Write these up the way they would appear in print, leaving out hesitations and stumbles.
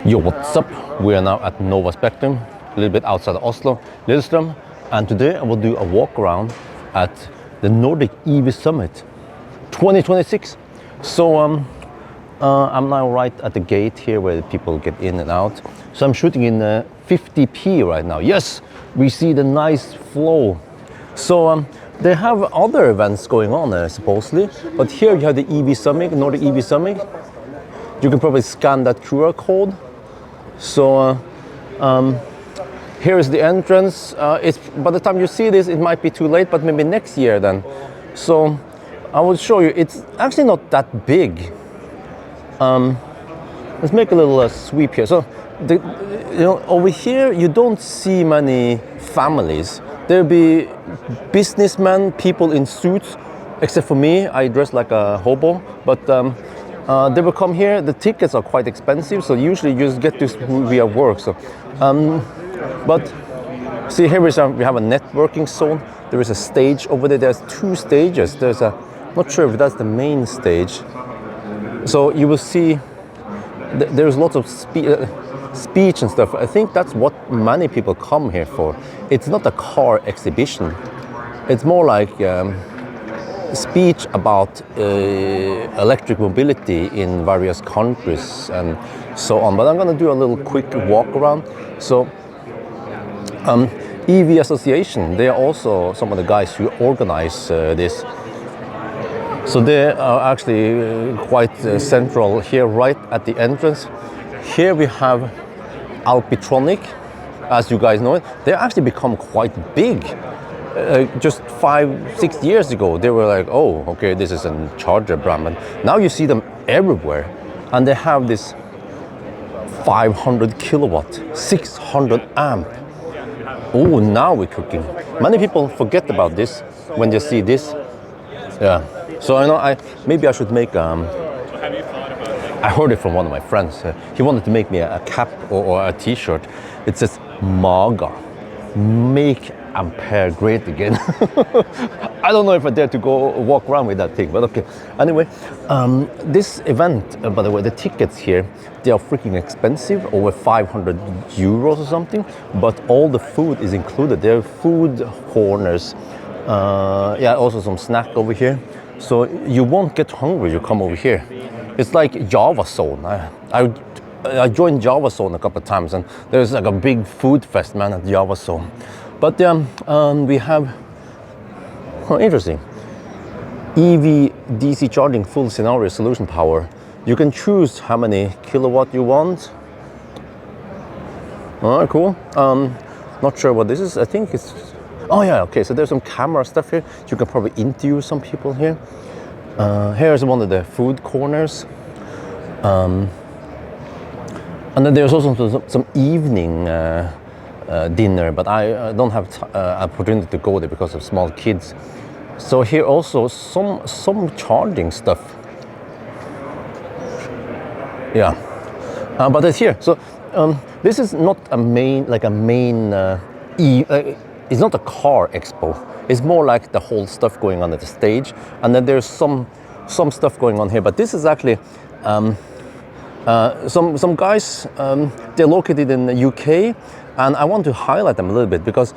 Yo, what's up? We are now at Nova Spectrum, a little bit outside of Oslo, Lillestrøm, and today I will do a walk around at the Nordic EV Summit 2026. So I'm now right at the gate here where the people get in and out. So I'm shooting in 50p right now. Yes, we see the nice flow. So they have other events going on supposedly, but here you have the EV Summit, Nordic EV Summit. You can probably scan that QR code. So here is the entrance. It's by the time you see this, it might be too late, but maybe next year then. So I will show you. It's actually not that big. Let's make a little sweep here. So over here you don't see many families. There'll be businessmen, people in suits, except for me. I dress like a hobo, but they will come here. The tickets are quite expensive, so usually you just get this via work. So, but see, here we have a networking zone. There is a stage over there. There's two stages. There's a, not sure if that's the main stage. So you will see there's lots of speech and stuff. I think that's what many people come here for. It's not a car exhibition. It's more like speech about electric mobility in various countries and so on. But I'm going to do a little quick walk around. So EV Association, they are also some of the guys who organize this. So they are actually quite central here right at the entrance. Here we have Alpitronic, as you guys know it. They actually become quite big. Just 5-6 years ago, they were like, oh, okay, this is a charger brand. And now you see them everywhere. And they have this 500 kilowatt, 600 amp. Oh, now we're cooking. Many people forget about this when they see this. Yeah. So maybe I should make, I heard it from one of my friends. He wanted to make me a cap or a t-shirt. It says MAGA, make Ampere great again. I don't know if I dare to go walk around with that thing, but okay. Anyway, this event, by the way, the tickets here, they are freaking expensive, over 500 euros or something, but all the food is included. There are food corners, yeah, also some snack over here. So you won't get hungry, you come over here. It's like Java Zone. I joined Java Zone a couple of times, and there's like a big food fest, man, at Java Zone. But we have, interesting, EV DC charging full scenario solution power. You can choose how many kilowatt you want. Oh, cool. Not sure what this is. I think it's, oh yeah, okay. So there's some camera stuff here. You can probably interview some people here. Here's one of the food corners. And then there's also some evening dinner, but I don't have opportunity to go there because of small kids. So here also some charging stuff. Yeah, but it's here. So this is not a main it's not a car expo. It's more like the whole stuff going on at the stage, and then there's some stuff going on here. But this is actually some guys. They're located in the UK. And I want to highlight them a little bit because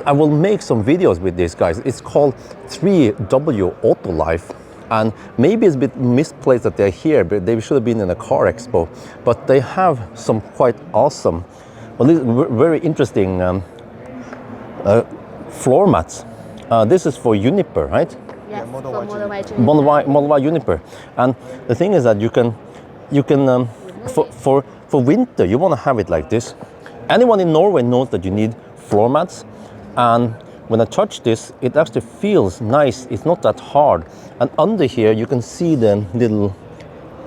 I will make some videos with these guys. It's called 3W Autolife. And maybe it's a bit misplaced that they're here, but they should have been in a car expo. But they have some quite awesome, very interesting floor mats. This is for Uniper, right? Yes, Model Y Uniper. And the thing is that you can for winter, you want to have it like this. Anyone in Norway knows that you need floor mats, and when I touch this, it actually feels nice. It's not that hard. And under here, you can see the little,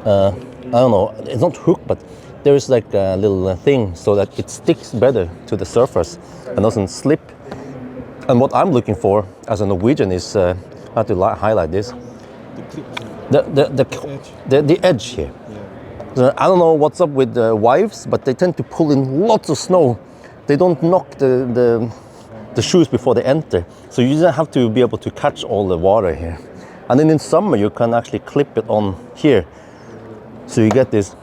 I don't know, it's not hook, but there is like a little thing so that it sticks better to the surface and doesn't slip. And what I'm looking for as a Norwegian is, I have to highlight this, the edge here. I don't know what's up with the wives, but they tend to pull in lots of snow. They don't knock the shoes before they enter. So you just have to be able to catch all the water here. And then in summer, you can actually clip it on here. So you get this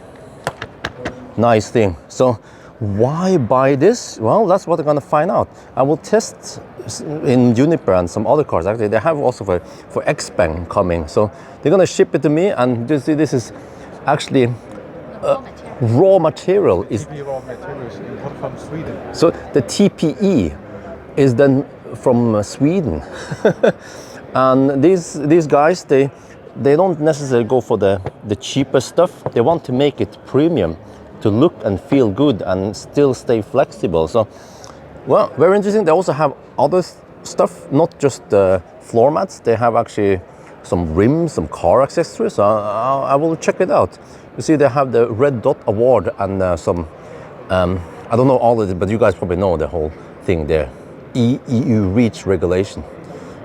nice thing. So why buy this? Well, that's what I'm gonna find out. I will test in Juniper and some other cars. Actually, they have also for Xpeng coming. So they're gonna ship it to me, and this is actually raw material. Is raw materials imported from Sweden. So the TPE is then from Sweden. And these guys, they don't necessarily go for the cheapest stuff. They want to make it premium to look and feel good and still stay flexible. So, well, very interesting. They also have other stuff, not just floor mats. They have actually some rims, some car accessories. So I will check it out. You see, they have the Red Dot Award and some, I don't know all of it, but you guys probably know the whole thing there. EU REACH regulation.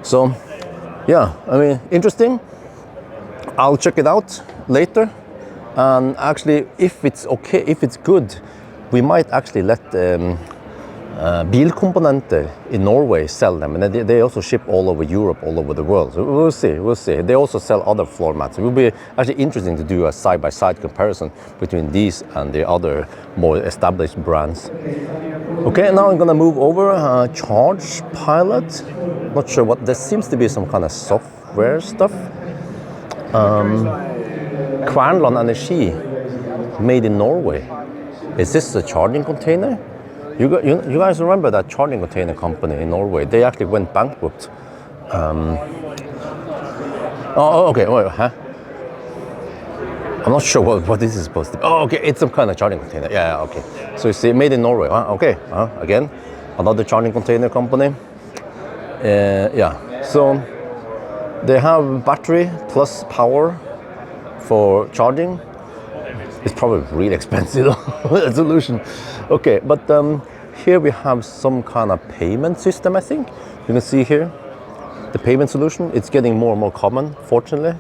So, yeah, I mean, interesting. I'll check it out later. And actually, if it's okay, if it's good, we might actually let Bilkomponenter in Norway sell them. And they also ship all over Europe, all over the world. So we'll see. They also sell other floor mats. It will be actually interesting to do a side-by-side comparison between these and the other more established brands. Okay, now I'm gonna move over Charge Pilot. Not sure what, there seems to be some kind of software stuff. Kværnland Energi, made in Norway. Is this a charging container? You guys remember that charging container company in Norway? They actually went bankrupt. Okay, wait, huh? I'm not sure what this is supposed to be. Oh, okay, it's some kind of charging container. Yeah, okay. So you see, made in Norway, huh? Okay, again, another charging container company. Yeah, so they have battery plus power for charging. It's probably really expensive though, solution. Okay, but here we have some kind of payment system, I think. You can see here, the payment solution. It's getting more and more common, fortunately.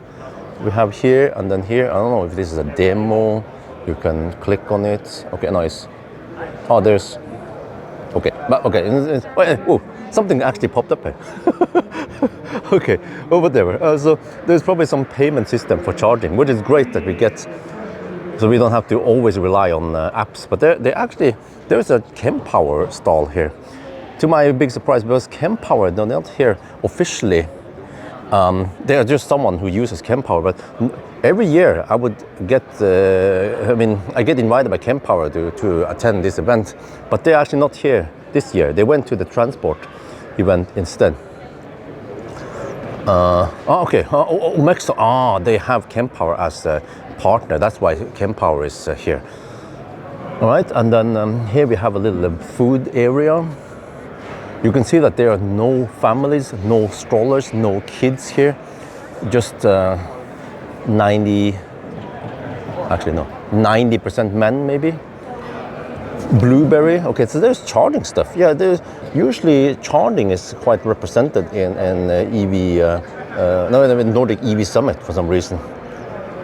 We have here and then here. I don't know if this is a demo. You can click on it. Okay, nice. Oh, there's, okay, but okay. Oh, something actually popped up here. Okay, well, whatever. So there's probably some payment system for charging, which is great that we get, so we don't have to always rely on apps. But there's a Kempower stall here. To my big surprise, because Kempower, they're not here officially. They are just someone who uses Kempower, but every year I would get, I get invited by Kempower to attend this event, but they're actually not here this year. They went to the transport event instead. Okay, they have Kempower as a partner. That's why Kempower is here. All right, and then here we have a little food area. You can see that there are no families, no strollers, no kids here. Just 90% men maybe. Blueberry. Okay, so there's charging stuff. Yeah, there's usually charging is quite represented in Nordic EV Summit for some reason.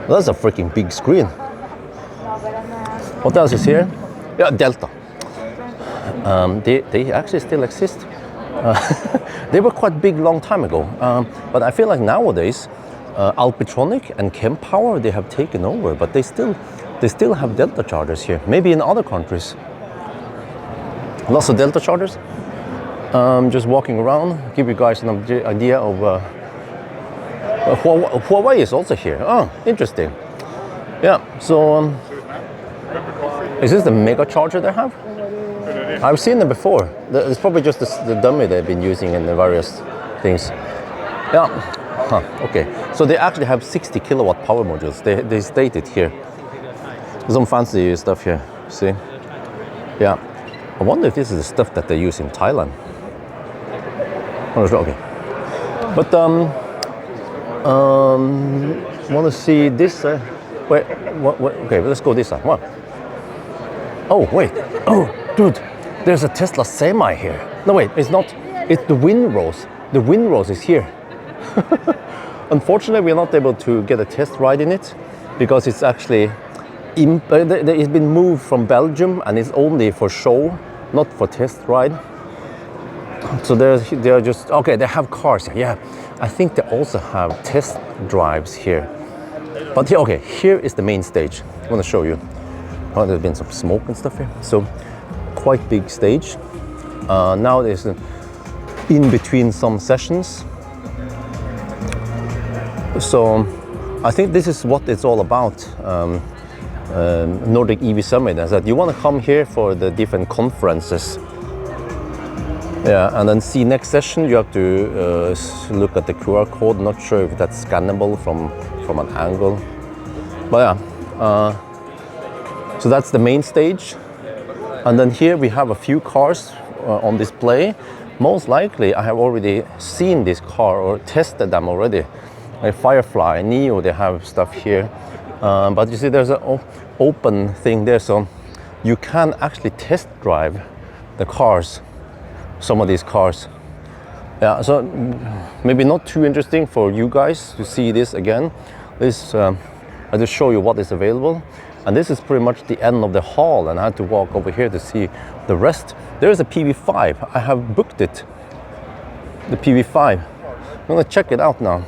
Well, that's a freaking big screen. What else is here? Yeah, Delta. They actually still exist. They were quite big long time ago, but I feel like nowadays Alpitronic and Kempower, they have taken over, but they still have Delta chargers here. Maybe in other countries. Lots of Delta chargers. Just walking around, give you guys an idea of Huawei is also here. Oh, interesting. Yeah. So is this the mega charger they have? I've seen them before. It's probably just the dummy they've been using in the various things. Yeah. Huh. Okay. So they actually have 60 kilowatt power modules. They state it here. Some fancy stuff here. See? Yeah. I wonder if this is the stuff that they use in Thailand. Okay. But want to see this? Wait. What? Okay. Let's go this side. What? Oh wait. Oh, dude. There's a Tesla Semi here. No, wait, it's not. It's the Windrose. The Windrose is here. Unfortunately, we're not able to get a test ride in it because it's actually, it's been moved from Belgium and it's only for show, not for test ride. So they're just, okay, they have cars here. Yeah, I think they also have test drives here. But here, okay, here is the main stage. I want to show you. Oh, there's been some smoke and stuff here. So quite big stage. Now there's in between some sessions. So I think this is what it's all about. Nordic EV Summit is that you want to come here for the different conferences. Yeah, and then see next session you have to look at the QR code. Not sure if that's scannable from an angle. But yeah, so that's the main stage. And then here we have a few cars on display. Most likely I have already seen this car or tested them already. Like Firefly, Neo, they have stuff here. But you see there's an open thing there, so you can actually test drive the cars, some of these cars. Yeah, so maybe not too interesting for you guys to see this again. This, I'll just show you what is available. And this is pretty much the end of the hall, and I had to walk over here to see the rest. There is a PV5, I have booked it. The PV5, I'm gonna check it out now.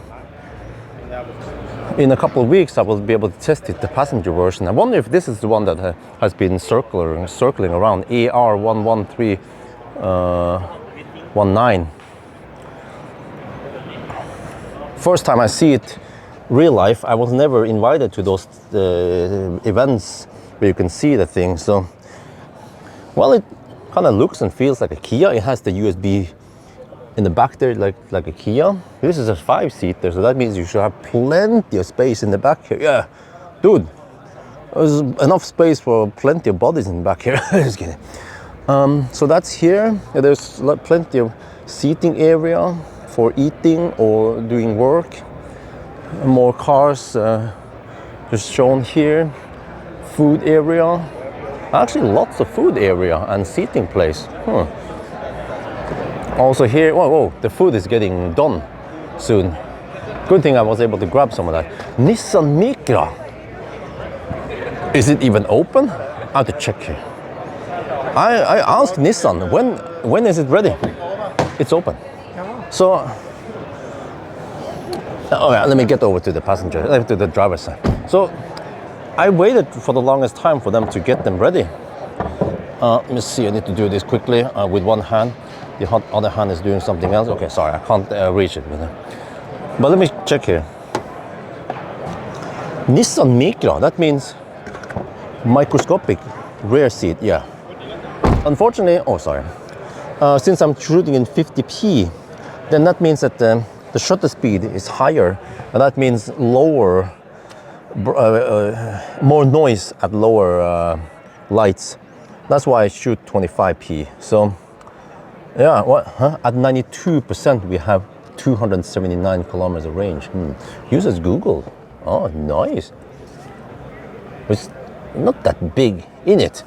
In a couple of weeks I will be able to test it, the passenger version. I wonder if this is the one that has been circling around, AR11319. First time I see it real life, I was never invited to those events where you can see the thing. So, well, it kind of looks and feels like a Kia. It has the USB in the back there, like a Kia. This is a 5-seater, so that means you should have plenty of space in the back here. Yeah, dude, there's enough space for plenty of bodies in the back here. Just kidding. So that's here. There's plenty of seating area for eating or doing work. More cars just shown here. Food area. Actually, lots of food area and seating place. Also here, whoa, the food is getting done soon. Good thing I was able to grab some of that. Nissan Micra. Is it even open? I have to check here. I asked Nissan, when is it ready? It's open. So, oh yeah, let me get over to the passenger, to the driver's side. So, I waited for the longest time for them to get them ready. Let me see, I need to do this quickly with one hand. The other hand is doing something else. Okay, sorry, I can't reach it with it. But let me check here. Nissan Micra, that means microscopic rear seat, yeah. Unfortunately, oh sorry, since I'm shooting in 50p, then that means that the shutter speed is higher, and that means lower, more noise at lower lights. That's why I shoot 25p. So, yeah, at 92% we have 279 kilometers of range. Uses Google. Oh, nice. It's not that big in it.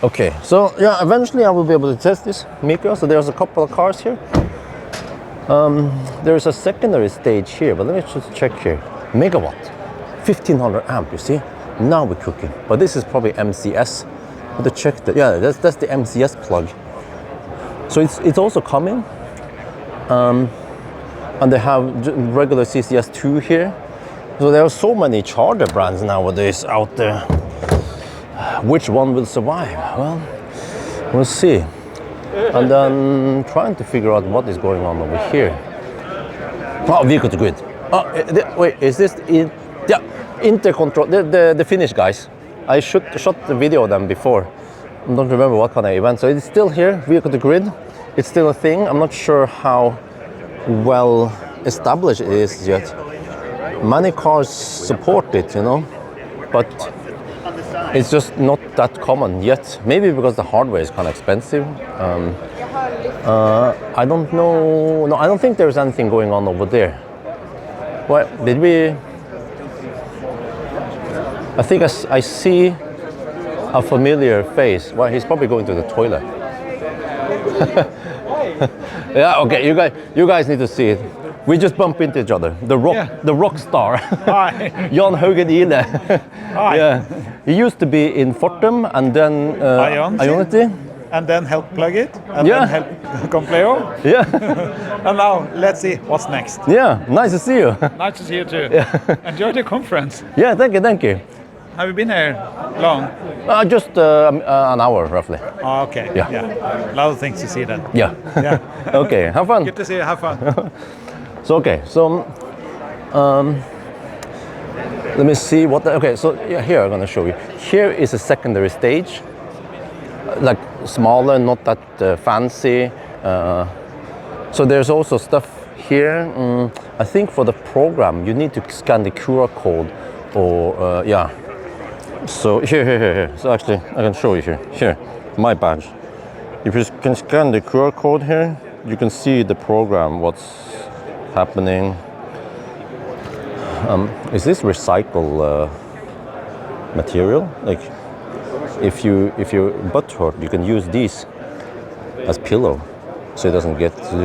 Okay, so yeah, eventually I will be able to test this Micra. So there's a couple of cars here. There's a secondary stage here, but let me just check here. Megawatt, 1500 amp, you see? Now we're cooking. But this is probably MCS. I have to check that. Yeah, that's the MCS plug. So it's also coming. And they have regular CCS2 here. So there are so many charger brands nowadays out there. Which one will survive? Well, we'll see. And then trying to figure out what is going on over here. Oh, vehicle to grid. Oh, wait, is this in? Yeah, intercontrol. The Finnish guys. I shot the video of them before. I don't remember what kind of event. So it's still here, vehicle to grid. It's still a thing. I'm not sure how well established it is yet. Many cars support it, you know, but it's just not that common yet. Maybe because the hardware is kind of expensive. I don't know. No, I don't think there's anything going on over there. Well, did we? I think I see a familiar face. Well, he's probably going to the toilet. Yeah, okay, you guys need to see it. We just bump into each other. The rock star. Hi. Jan Haugen Ile. Hi. Yeah. He used to be in Fortum and then Ionity. And then help plug it. And then help Kempower. Yeah. And now let's see what's next. Yeah, nice to see you. Nice to see you too. Enjoy the conference. Yeah, thank you. Have you been here long? Just an hour roughly. Oh, okay. Yeah. A lot of things to see then. Yeah. Yeah. Okay, have fun. Good to see you. Have fun. So okay, so let me see what. Okay, so yeah, here I'm gonna show you. Here is a secondary stage, like smaller, not that fancy. So there's also stuff here. I think for the program you need to scan the QR code, or yeah. So here. So actually, I can show you here. Here, my badge. If you can scan the QR code here, you can see the program, what's happening. Is this recycled material? Like, if your butt hurt, you can use these as pillow, so it doesn't get. Så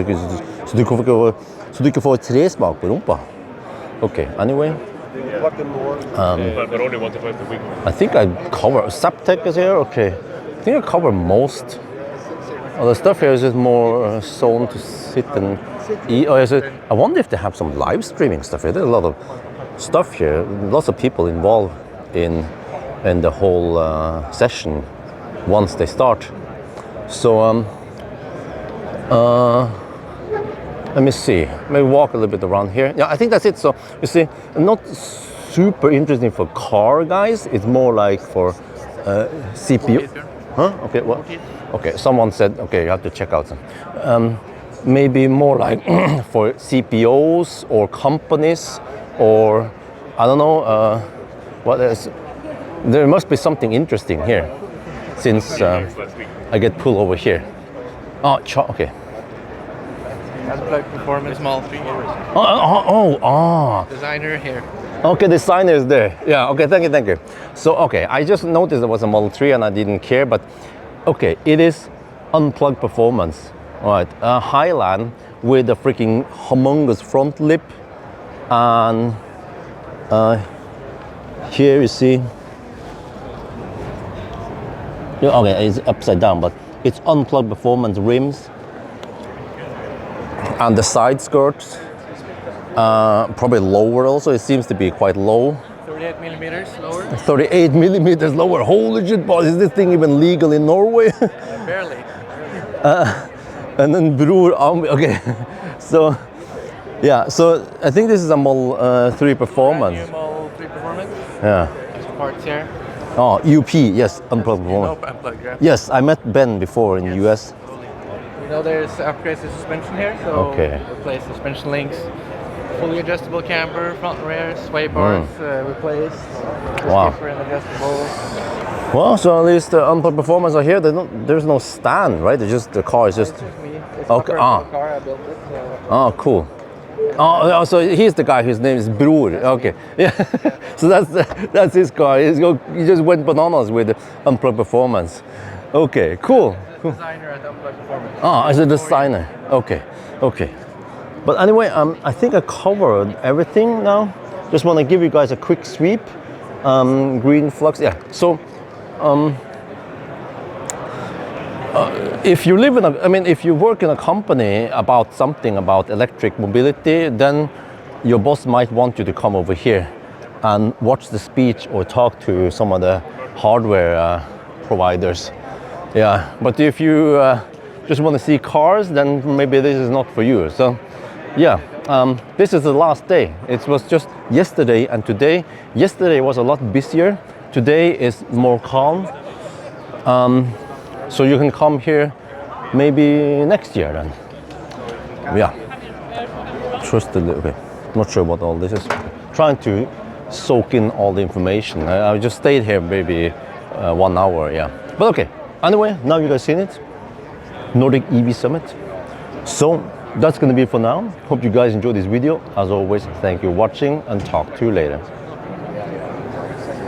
du kan få tresmak på rumpa. Okay. Anyway. But only 1 to 5 per week. I think I cover. Saptec is here. Okay. I think I cover most. Oh, the stuff here is just more zone to sit and eat. Oh, I wonder if they have some live streaming stuff here. There's a lot of stuff here. Lots of people involved in the whole session once they start. So let me see. Maybe walk a little bit around here. Yeah, I think that's it. So you see, not super interesting for car guys. It's more like for CPU. Huh? Okay. What? Okay. Someone said. Okay, you have to check out some. Maybe more like for CPOs or companies, or I don't know. What else? There must be something interesting here, since I get pulled over here. Oh, okay. Unplugged performance Model 3 here. Oh. Designer here. Okay, the sign is there. Yeah, okay, thank you. So, okay, I just noticed there was a Model 3 and I didn't care, but okay, it is unplugged performance. All right, Highland with a freaking humongous front lip, and here you see, yeah, okay, it's upside down, but it's unplugged performance rims, and the side skirts probably lower also. It seems to be quite low. 38 millimeters lower. 38 millimeters lower. Holy shit, boss! Is this thing even legal in Norway? Barely. And then Bror, okay. So, yeah. So I think this is a Model 3 performance. Brand new Model 3 performance. Yeah. There's parts here. Oh, UP. Yes, unplugged performance. Nope, unplugged, yeah. Yes, I met Ben before in the US. You know, there's upgrades to suspension here, so Okay. replace suspension links, fully adjustable camber, front and rear, sway bars replaced, Wow. skipper and adjustable. Well, so at least the unplugged performance are here. There's no stand, right? It's just the car is just. It's just me. It's Okay, my personal car, I built it, so. Oh, cool. Oh, so he's the guy whose name is Bror. Okay, yeah. So that's his car. He just went bananas with the unplugged performance. Okay, cool. The designer at Unplugged Performance. Oh, as a designer. Okay. But anyway, I think I covered everything now. Just want to give you guys a quick sweep. Green flux. Yeah. So, if you live in if you work in a company about something about electric mobility, then your boss might want you to come over here and watch the speech or talk to some of the hardware providers. Yeah, but if you just want to see cars, then maybe this is not for you. So, yeah, this is the last day. It was just yesterday and today. Yesterday was a lot busier. Today is more calm. So you can come here maybe next year then. Yeah. Okay. Not sure what all this is. Trying to soak in all the information. I just stayed here maybe 1 hour, yeah. But okay. Anyway, now you guys seen it. Nordic EV Summit. So that's gonna be it for now. Hope you guys enjoyed this video. As always, thank you for watching and talk to you later.